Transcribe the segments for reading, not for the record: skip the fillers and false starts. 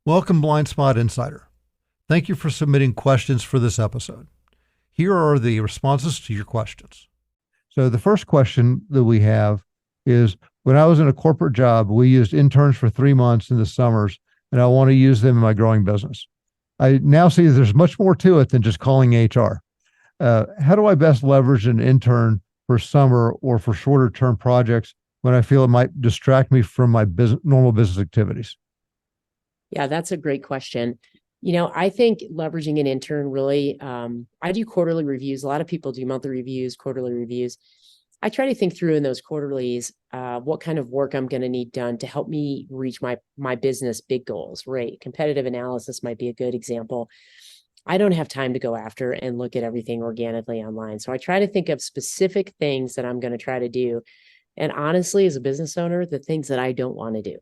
Welcome, Blind Spot Insider. Thank you for submitting questions for this episode. Here are the responses to your questions. So the first question that we have is, when I was in a corporate job, we used interns for 3 months in the summers, and I want to use them in my growing business. I now see that there's much more to it than just calling HR. How do I best leverage an intern for summer or for shorter term projects when I feel it might distract me from my normal business activities? Yeah, that's a great question. I think leveraging an intern really, I do quarterly reviews. A lot of people do monthly reviews, quarterly reviews. I try to think through in those quarterlies, what kind of work I'm going to need done to help me reach my business big goals, right? Competitive analysis might be a good example. I don't have time to go after and look at everything organically online. So I try to think of specific things that I'm going to try to do. And honestly, as a business owner, the things that I don't want to do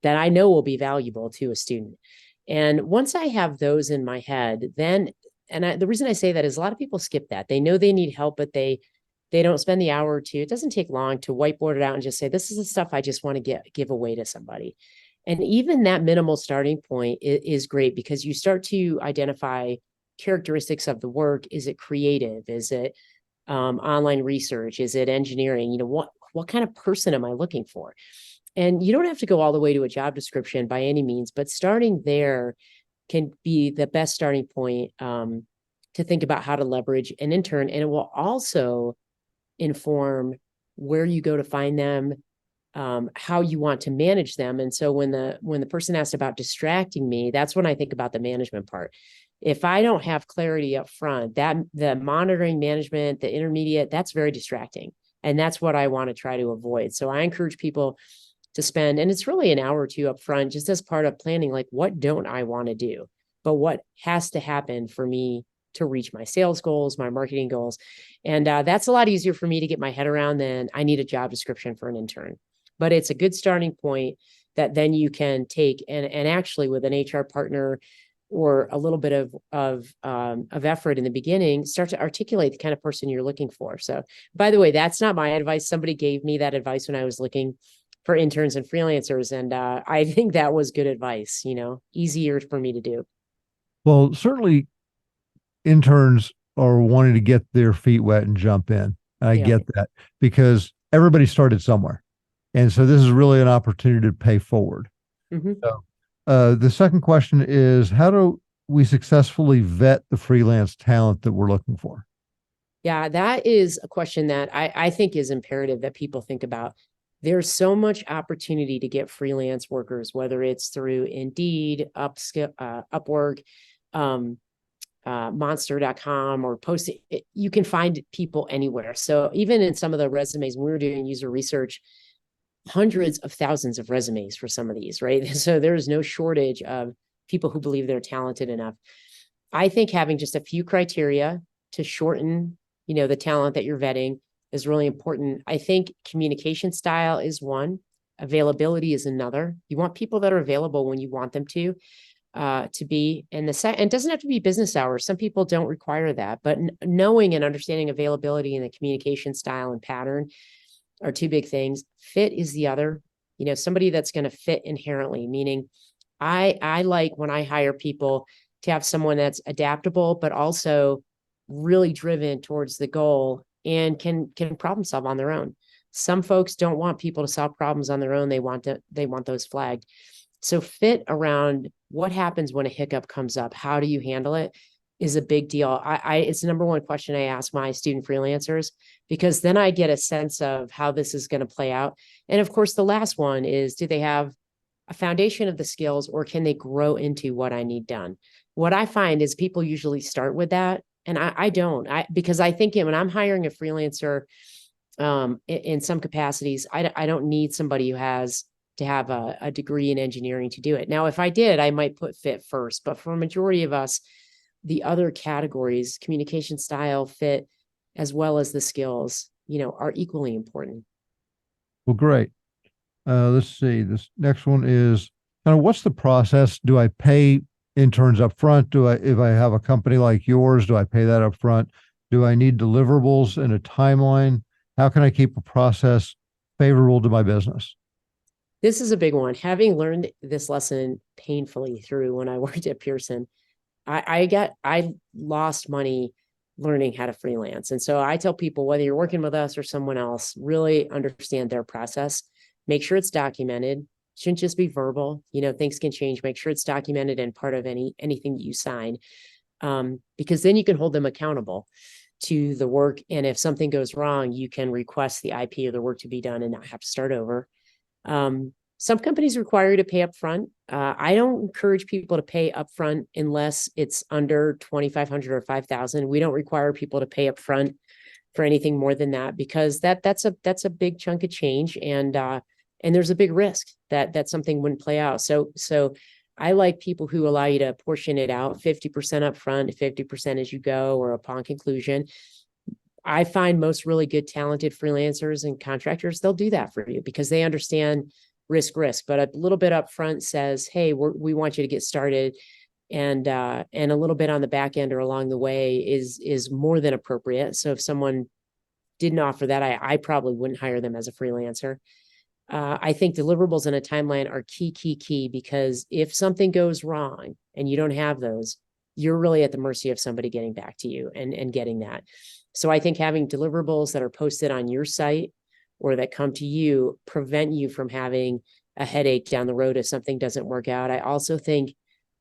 that I know will be valuable to a student. And once I have those in my head, then, the reason I say that is a lot of people skip that. They know they need help, but they don't spend the hour or two. It doesn't take long to whiteboard it out and just say, this is the stuff I just want to give away to somebody. And even that minimal starting point is great, because you start to identify characteristics of the work. Is it creative? Is it online research? Is it engineering? What kind of person am I looking for? And you don't have to go all the way to a job description by any means, but starting there can be the best starting point to think about how to leverage an intern. And it will also inform where you go to find them, how you want to manage them. And so when the person asked about distracting me, that's when I think about the management part. If I don't have clarity up front, that the monitoring management, the intermediate, that's very distracting. And that's what I want to try to avoid. So I encourage people to spend, and it's really an hour or two up front, just as part of planning, like, what don't I want to do, but what has to happen for me to reach my sales goals, my marketing goals. And that's a lot easier for me to get my head around than I need a job description for an intern. But it's a good starting point that then you can take and actually, with an HR partner or a little bit of effort in the beginning, start to articulate the kind of person you're looking for. So, by the way, that's not my advice. Somebody gave me that advice when I was looking for interns and freelancers, and I think that was good advice. Easier for me to do. Well, certainly interns are wanting to get their feet wet and jump in. And I Yeah. get that, because everybody started somewhere. And so this is really an opportunity to pay forward. Mm-hmm. So, the second question is, how do we successfully vet the freelance talent that we're looking for? Yeah, that is a question that I think is imperative that people think about. There's so much opportunity to get freelance workers, whether it's through Indeed, Upwork, monster.com, or post it. You can find people anywhere. So even in some of the resumes, when we were doing user research, hundreds of thousands of resumes for some of these, right? So there's no shortage of people who believe they're talented enough. I think having just a few criteria to shorten, the talent that you're vetting is really important. I think communication style is one. Availability is another. You want people that are available when you want them to be. And it doesn't have to be business hours. Some people don't require that, but knowing and understanding availability and the communication style and pattern are two big things. Fit is the other. Somebody that's going to fit inherently, meaning I like, when I hire people, to have someone that's adaptable, but also really driven towards the goal and can problem solve on their own. Some folks don't want people to solve problems on their own. They want those flagged. So fit around what happens when a hiccup comes up. How do you handle it is a big deal. It's the number one question I ask my student freelancers, because then I get a sense of how this is going to play out. And of course, the last one is, do they have a foundation of the skills, or can they grow into what I need done? What I find is people usually start with that. And I don't, because I think when I'm hiring a freelancer, in some capacities, I don't need somebody who has to have a degree in engineering to do it. Now, if I did, I might put fit first, but for a majority of us, the other categories, communication style, fit, as well as the skills, are equally important. Well, great. Let's see. This next one is kind of, what's the process? Do I pay interns up front? If I have a company like yours, do I pay that up front? Do I need deliverables and a timeline? How can I keep a process favorable to my business? This is a big one. Having learned this lesson painfully through when I worked at Pearson, I lost money learning how to freelance. And so I tell people, whether you're working with us or someone else, really understand their process. Make sure it's documented. Shouldn't just be verbal. Things can change. Make sure it's documented and part of anything that you sign, because then you can hold them accountable to the work. And if something goes wrong, you can request the IP of the work to be done and not have to start over. Some companies require you to pay upfront. I don't encourage people to pay upfront unless it's under 2,500 or 5,000. We don't require people to pay upfront for anything more than that, because that's a big chunk of change, and there's a big risk that something wouldn't play out. So I like people who allow you to portion it out, 50% upfront, 50% as you go, or upon conclusion. I find most really good, talented freelancers and contractors, they'll do that for you because they understand risk, but a little bit up front says, hey, we want you to get started. And a little bit on the back end or along the way is more than appropriate. So if someone didn't offer that, I probably wouldn't hire them as a freelancer. I think deliverables and a timeline are key, because if something goes wrong and you don't have those, you're really at the mercy of somebody getting back to you and getting that. So I think having deliverables that are posted on your site or that come to you prevent you from having a headache down the road if something doesn't work out. I also think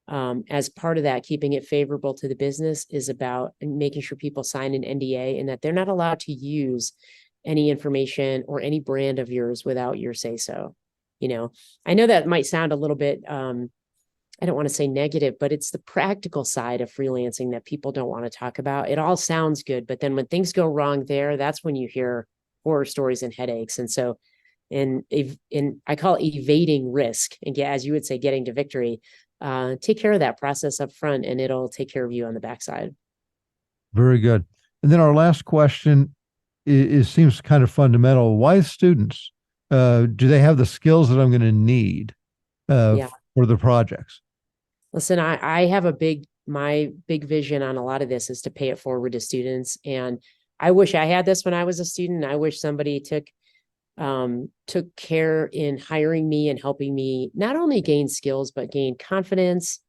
as part of that, keeping it favorable to the business is about making sure people sign an NDA and that they're not allowed to use any information or any brand of yours without your say so. I know that might sound a little bit, I don't want to say negative, but it's the practical side of freelancing that people don't want to talk about. It all sounds good, but then when things go wrong there, that's when you hear horror stories and headaches. And so, I call it evading risk, and as you would say, getting to victory. Take care of that process up front, and it'll take care of you on the backside. Very good. And then our last question seems kind of fundamental. Why students? Do they have the skills that I'm going to need for the projects? Listen, I have my big vision on a lot of this is to pay it forward to students. And I wish I had this when I was a student. I wish somebody took care in hiring me and helping me not only gain skills, but gain confidence,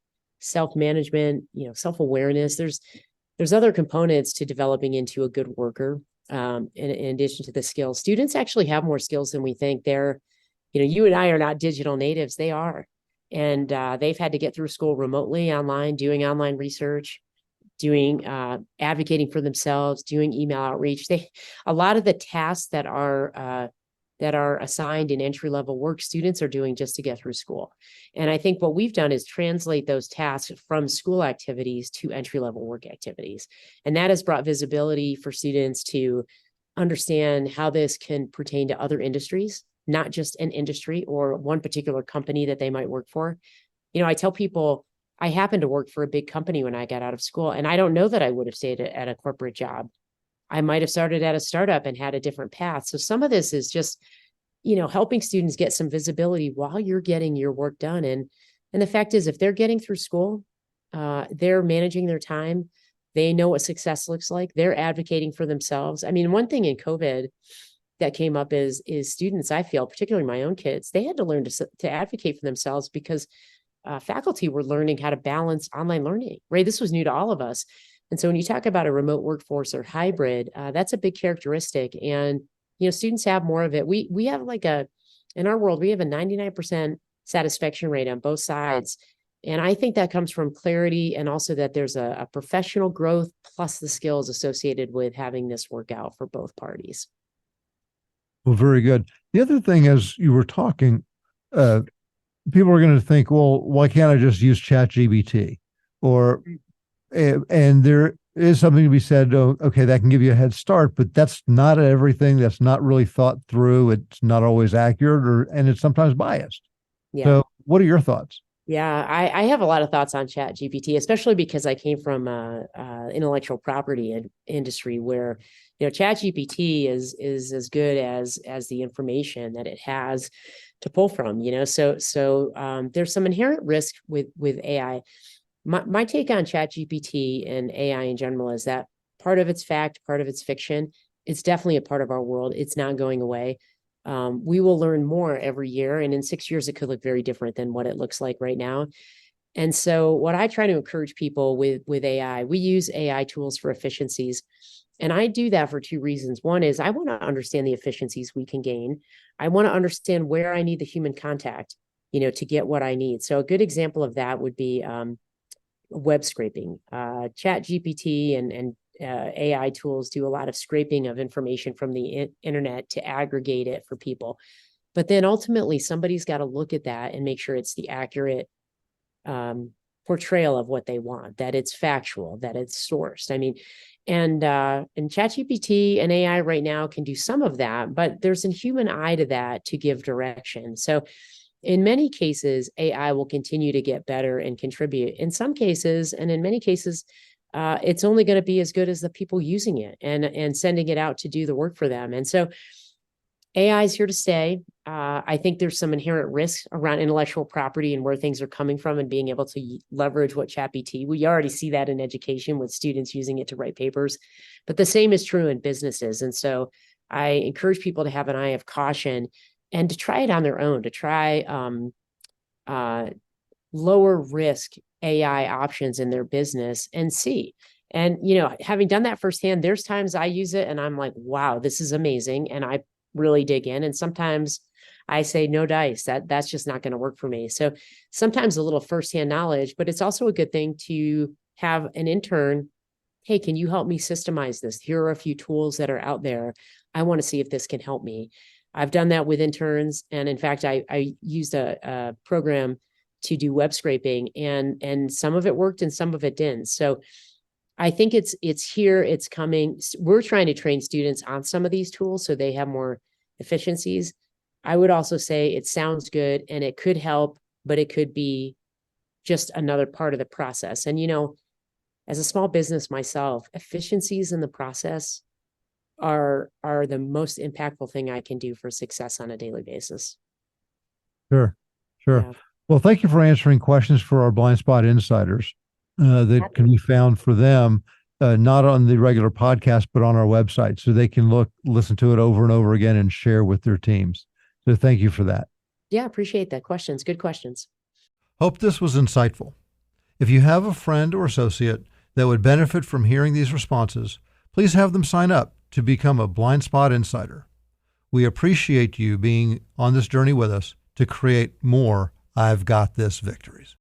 self-management, self-awareness. There's other components to developing into a good worker. In addition to the skills, students actually have more skills than we think. You and I are not digital natives. They are. And they've had to get through school remotely, online, doing online research, doing advocating for themselves, doing email outreach. A lot of the tasks that are assigned in entry-level work, students are doing just to get through school. And I think what we've done is translate those tasks from school activities to entry-level work activities. And that has brought visibility for students to understand how this can pertain to other industries, not just an industry or one particular company that they might work for. I tell people I happened to work for a big company when I got out of school, and I don't know that I would have stayed at a corporate job. I might have started at a startup and had a different path. So some of this is just, helping students get some visibility while you're getting your work done. And the fact is, if they're getting through school, they're managing their time. They know what success looks like. They're advocating for themselves. I mean, one thing in COVID that came up is students, I feel, particularly my own kids, they had to learn to advocate for themselves because faculty were learning how to balance online learning, right? This was new to all of us. And so when you talk about a remote workforce or hybrid, that's a big characteristic. And, students have more of it. We have in our world, we have a 99% satisfaction rate on both sides. And I think that comes from clarity and also that there's a professional growth plus the skills associated with having this work out for both parties. Well, very good. The other thing, as you were talking, people are going to think, well, why can't I just use ChatGPT? And there is something to be said, okay, that can give you a head start, but that's not everything. That's not really thought through. It's not always accurate, and it's sometimes biased. Yeah. So what are your thoughts? Yeah, I have a lot of thoughts on ChatGPT, especially because I came from intellectual property industry where, ChatGPT is as good as the information that it has to pull from, so there's some inherent risk with AI. My take on ChatGPT and AI in general is that part of it's fact, part of it's fiction. It's definitely a part of our world. It's not going away. We will learn more every year. And in 6 years, it could look very different than what it looks like right now. And so what I try to encourage people with AI, we use AI tools for efficiencies. And I do that for two reasons. One is I want to understand the efficiencies we can gain. I want to understand where I need the human contact, to get what I need. So a good example of that would be web scraping. Chat GPT and AI tools do a lot of scraping of information from the internet to aggregate it for people. But then ultimately, somebody's got to look at that and make sure it's the accurate portrayal of what they want, that it's factual, that it's sourced. I mean, and ChatGPT and AI right now can do some of that, but there's a human eye to that to give direction. So in many cases, AI will continue to get better and contribute. In some cases, and in many cases, it's only going to be as good as the people using it and sending it out to do the work for them. And so AI is here to stay. I think there's some inherent risks around intellectual property and where things are coming from and being able to leverage what ChatGPT. We already see that in education with students using it to write papers, but the same is true in businesses. And so I encourage people to have an eye of caution and to try it on their own, to try lower risk AI options in their business and see. And, having done that firsthand, there's times I use it and I'm like, wow, this is amazing. And I really dig in. And sometimes I say, no dice, that's just not going to work for me. So sometimes a little firsthand knowledge, but it's also a good thing to have an intern. Hey, can you help me systemize this? Here are a few tools that are out there. I want to see if this can help me. I've done that with interns. And in fact, I used a program to do web scraping and some of it worked and some of it didn't. So I think it's here, it's coming. We're trying to train students on some of these tools so they have more efficiencies. I would also say it sounds good and it could help, but it could be just another part of the process. And, as a small business myself, efficiencies in the process are the most impactful thing I can do for success on a daily basis. Sure. Yeah. Well, thank you for answering questions for our blind spot insiders that can be found for them, not on the regular podcast, but on our website. So they can listen to it over and over again and share with their teams. So thank you for that. Yeah, appreciate that. Questions. Good questions. Hope this was insightful. If you have a friend or associate that would benefit from hearing these responses, please have them sign up to become a blind spot insider. We appreciate you being on this journey with us to create more I've Got This victories.